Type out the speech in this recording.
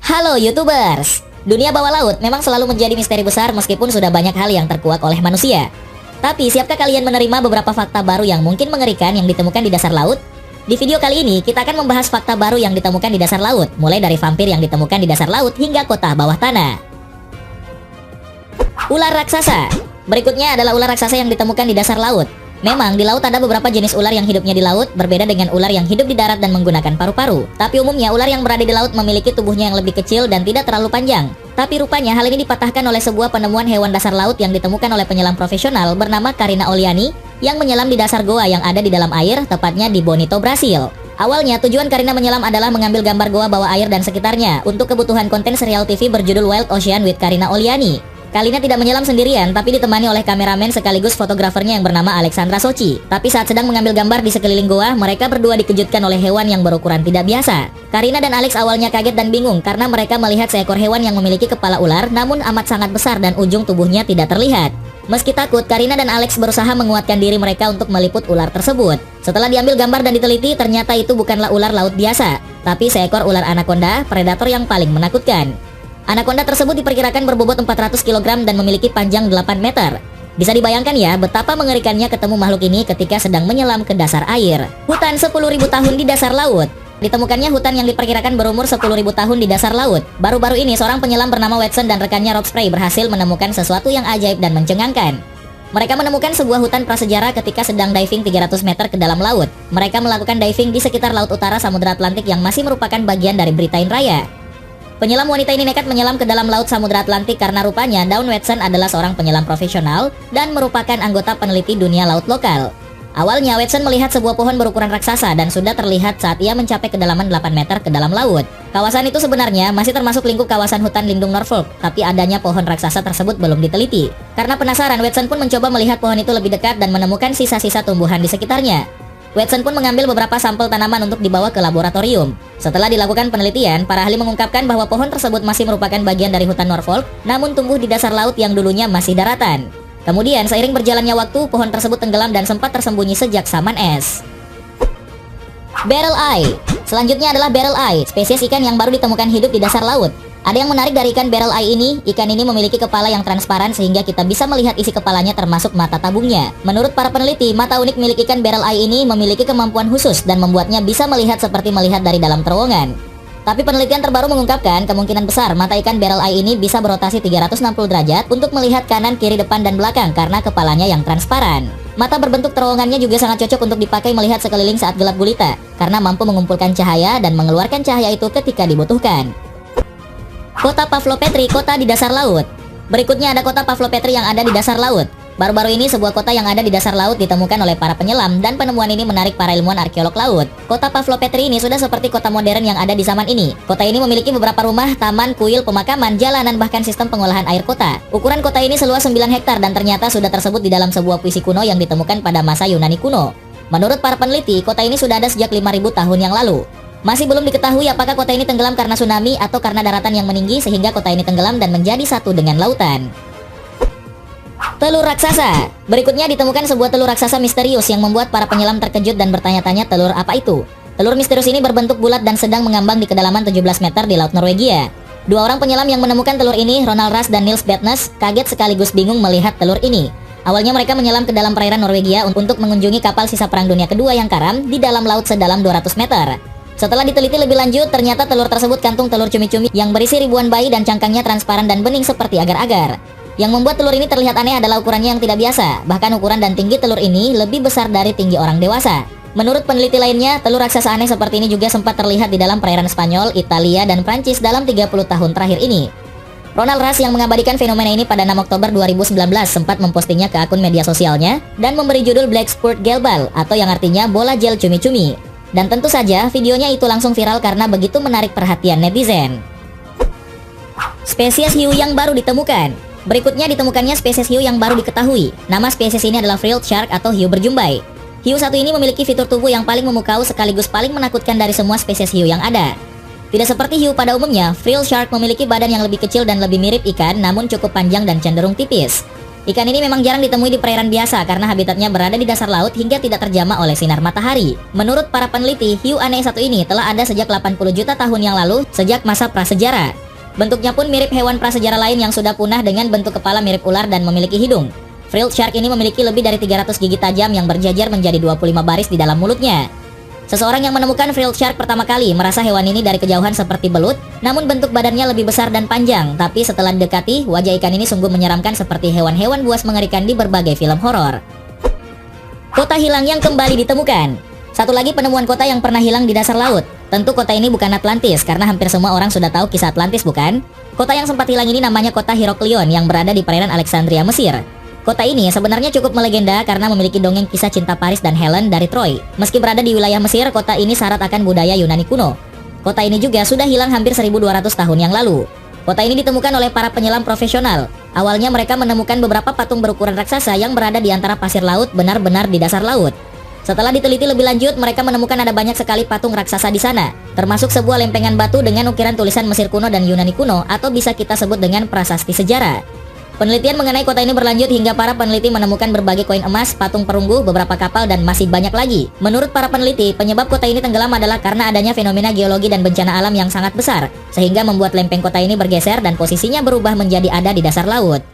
Halo YouTubers, dunia bawah laut memang selalu menjadi misteri besar meskipun sudah banyak hal yang terkuak oleh manusia. Tapi siapkah kalian menerima beberapa fakta baru yang mungkin mengerikan yang ditemukan di dasar laut? Di video kali ini kita akan membahas fakta baru yang ditemukan di dasar laut, mulai dari vampir yang ditemukan di dasar laut hingga kota bawah tanah. Ular raksasa. Berikutnya adalah ular raksasa yang ditemukan di dasar laut. Memang di laut ada beberapa jenis ular yang hidupnya di laut, berbeda dengan ular yang hidup di darat dan menggunakan paru-paru. Tapi umumnya ular yang berada di laut memiliki tubuhnya yang lebih kecil dan tidak terlalu panjang. Tapi rupanya hal ini dipatahkan oleh sebuah penemuan hewan dasar laut yang ditemukan oleh penyelam profesional bernama Karina Oliani yang menyelam di dasar goa yang ada di dalam air, tepatnya di Bonito, Brasil. Awalnya tujuan Karina menyelam adalah mengambil gambar goa bawah air dan sekitarnya untuk kebutuhan konten serial TV berjudul Wild Ocean with Karina Oliani. Karina tidak menyelam sendirian, tapi ditemani oleh kameramen sekaligus fotografernya yang bernama Alexandra Sochi. Tapi saat sedang mengambil gambar di sekeliling goa, mereka berdua dikejutkan oleh hewan yang berukuran tidak biasa. Karina dan Alex awalnya kaget dan bingung karena mereka melihat seekor hewan yang memiliki kepala ular namun amat sangat besar dan ujung tubuhnya tidak terlihat. Meski takut, Karina dan Alex berusaha menguatkan diri mereka untuk meliput ular tersebut. Setelah diambil gambar dan diteliti, ternyata itu bukanlah ular laut biasa, tapi seekor ular anaconda, predator yang paling menakutkan. Anaconda tersebut diperkirakan berbobot 400 kg dan memiliki panjang 8 meter. Bisa dibayangkan ya betapa mengerikannya ketemu makhluk ini ketika sedang menyelam ke dasar air. Hutan 10.000 tahun di dasar laut. Ditemukannya hutan yang diperkirakan berumur 10.000 tahun di dasar laut. Baru-baru ini seorang penyelam bernama Watson dan rekannya Rob Spray berhasil menemukan sesuatu yang ajaib dan mencengangkan. Mereka menemukan sebuah hutan prasejarah ketika sedang diving 300 meter ke dalam laut. Mereka melakukan diving di sekitar laut utara Samudra Atlantik yang masih merupakan bagian dari Britain Raya. Penyelam wanita ini nekat menyelam ke dalam laut Samudra Atlantik karena rupanya Dawn Watson adalah seorang penyelam profesional dan merupakan anggota peneliti dunia laut lokal. Awalnya Watson melihat sebuah pohon berukuran raksasa dan sudah terlihat saat ia mencapai kedalaman 8 meter ke dalam laut. Kawasan itu sebenarnya masih termasuk lingkup kawasan hutan lindung Norfolk, tapi adanya pohon raksasa tersebut belum diteliti. Karena penasaran, Watson pun mencoba melihat pohon itu lebih dekat dan menemukan sisa-sisa tumbuhan di sekitarnya. Watson pun mengambil beberapa sampel tanaman untuk dibawa ke laboratorium. Setelah dilakukan penelitian, para ahli mengungkapkan bahwa pohon tersebut masih merupakan bagian dari hutan Norfolk, namun tumbuh di dasar laut yang dulunya masih daratan. Kemudian, seiring berjalannya waktu, pohon tersebut tenggelam dan sempat tersembunyi sejak zaman es. Barrel eye. Selanjutnya adalah barrel eye, spesies ikan yang baru ditemukan hidup di dasar laut. Ada yang menarik dari ikan barrel eye ini, ikan ini memiliki kepala yang transparan sehingga kita bisa melihat isi kepalanya termasuk mata tabungnya. Menurut para peneliti, mata unik milik ikan barrel eye ini memiliki kemampuan khusus dan membuatnya bisa melihat seperti melihat dari dalam terowongan. Tapi penelitian terbaru mengungkapkan kemungkinan besar mata ikan barrel eye ini bisa berotasi 360 derajat untuk melihat kanan, kiri, depan, dan belakang karena kepalanya yang transparan. Mata berbentuk terowongannya juga sangat cocok untuk dipakai melihat sekeliling saat gelap gulita karena mampu mengumpulkan cahaya dan mengeluarkan cahaya itu ketika dibutuhkan. Kota Pavlopetri, kota di dasar laut. Berikutnya ada kota Pavlopetri yang ada di dasar laut. Baru-baru ini sebuah kota yang ada di dasar laut ditemukan oleh para penyelam dan penemuan ini menarik para ilmuwan arkeolog laut. Kota Pavlopetri ini sudah seperti kota modern yang ada di zaman ini. Kota ini memiliki beberapa rumah, taman, kuil, pemakaman, jalanan, bahkan sistem pengolahan air kota. Ukuran kota ini seluas 9 hektar dan ternyata sudah tersebut di dalam sebuah puisi kuno yang ditemukan pada masa Yunani kuno. Menurut para peneliti, kota ini sudah ada sejak 5.000 tahun yang lalu. Masih belum diketahui apakah kota ini tenggelam karena tsunami atau karena daratan yang meninggi sehingga kota ini tenggelam dan menjadi satu dengan lautan. Telur raksasa. Berikutnya ditemukan sebuah telur raksasa misterius yang membuat para penyelam terkejut dan bertanya-tanya telur apa itu. Telur misterius ini berbentuk bulat dan sedang mengambang di kedalaman 17 meter di laut Norwegia. Dua orang penyelam yang menemukan telur ini, Ronald Ras dan Niels Batnes, kaget sekaligus bingung melihat telur ini. Awalnya mereka menyelam ke dalam perairan Norwegia untuk mengunjungi kapal sisa Perang Dunia Kedua yang karam di dalam laut sedalam 200 meter. Setelah diteliti lebih lanjut, ternyata telur tersebut kantung telur cumi-cumi yang berisi ribuan bayi dan cangkangnya transparan dan bening seperti agar-agar. Yang membuat telur ini terlihat aneh adalah ukurannya yang tidak biasa. Bahkan ukuran dan tinggi telur ini lebih besar dari tinggi orang dewasa. Menurut peneliti lainnya, telur raksasa aneh seperti ini juga sempat terlihat di dalam perairan Spanyol, Italia, dan Prancis dalam 30 tahun terakhir ini. Ronald Ras yang mengabadikan fenomena ini pada 6 Oktober 2019 sempat mempostingnya ke akun media sosialnya dan memberi judul Black Spurt Gelbal atau yang artinya bola gel cumi-cumi. Dan tentu saja videonya itu langsung viral karena begitu menarik perhatian netizen. Spesies hiu yang baru ditemukan. Berikutnya ditemukannya spesies hiu yang baru diketahui. Nama spesies ini adalah frilled shark atau hiu berjumbai. Hiu satu ini memiliki fitur tubuh yang paling memukau sekaligus paling menakutkan dari semua spesies hiu yang ada. Tidak seperti hiu pada umumnya, frilled shark memiliki badan yang lebih kecil dan lebih mirip ikan namun cukup panjang dan cenderung tipis. Ikan ini memang jarang ditemui di perairan biasa karena habitatnya berada di dasar laut hingga tidak terjamah oleh sinar matahari. Menurut para peneliti, hiu aneh satu ini telah ada sejak 80 juta tahun yang lalu, sejak masa prasejarah. Bentuknya pun mirip hewan prasejarah lain yang sudah punah dengan bentuk kepala mirip ular dan memiliki hidung. Frilled shark ini memiliki lebih dari 300 gigi tajam yang berjajar menjadi 25 baris di dalam mulutnya. Seseorang yang menemukan frilled shark pertama kali merasa hewan ini dari kejauhan seperti belut, namun bentuk badannya lebih besar dan panjang. Tapi setelah didekati, wajah ikan ini sungguh menyeramkan seperti hewan-hewan buas mengerikan di berbagai film horor. Kota hilang yang kembali ditemukan. Satu lagi penemuan kota yang pernah hilang di dasar laut. Tentu kota ini bukan Atlantis, karena hampir semua orang sudah tahu kisah Atlantis, bukan? Kota yang sempat hilang ini namanya kota Heraklion yang berada di perairan Alexandria, Mesir. Kota ini sebenarnya cukup melegenda karena memiliki dongeng kisah cinta Paris dan Helen dari Troy. Meski berada di wilayah Mesir, kota ini syarat akan budaya Yunani kuno. Kota ini juga sudah hilang hampir 1200 tahun yang lalu. Kota ini ditemukan oleh para penyelam profesional. Awalnya mereka menemukan beberapa patung berukuran raksasa yang berada di antara pasir laut benar-benar di dasar laut. Setelah diteliti lebih lanjut, mereka menemukan ada banyak sekali patung raksasa di sana, termasuk sebuah lempengan batu dengan ukiran tulisan Mesir kuno dan Yunani kuno, atau bisa kita sebut dengan prasasti sejarah. Penelitian mengenai kota ini berlanjut hingga para peneliti menemukan berbagai koin emas, patung perunggu, beberapa kapal, dan masih banyak lagi. Menurut para peneliti, penyebab kota ini tenggelam adalah karena adanya fenomena geologi dan bencana alam yang sangat besar, sehingga membuat lempeng kota ini bergeser dan posisinya berubah menjadi ada di dasar laut.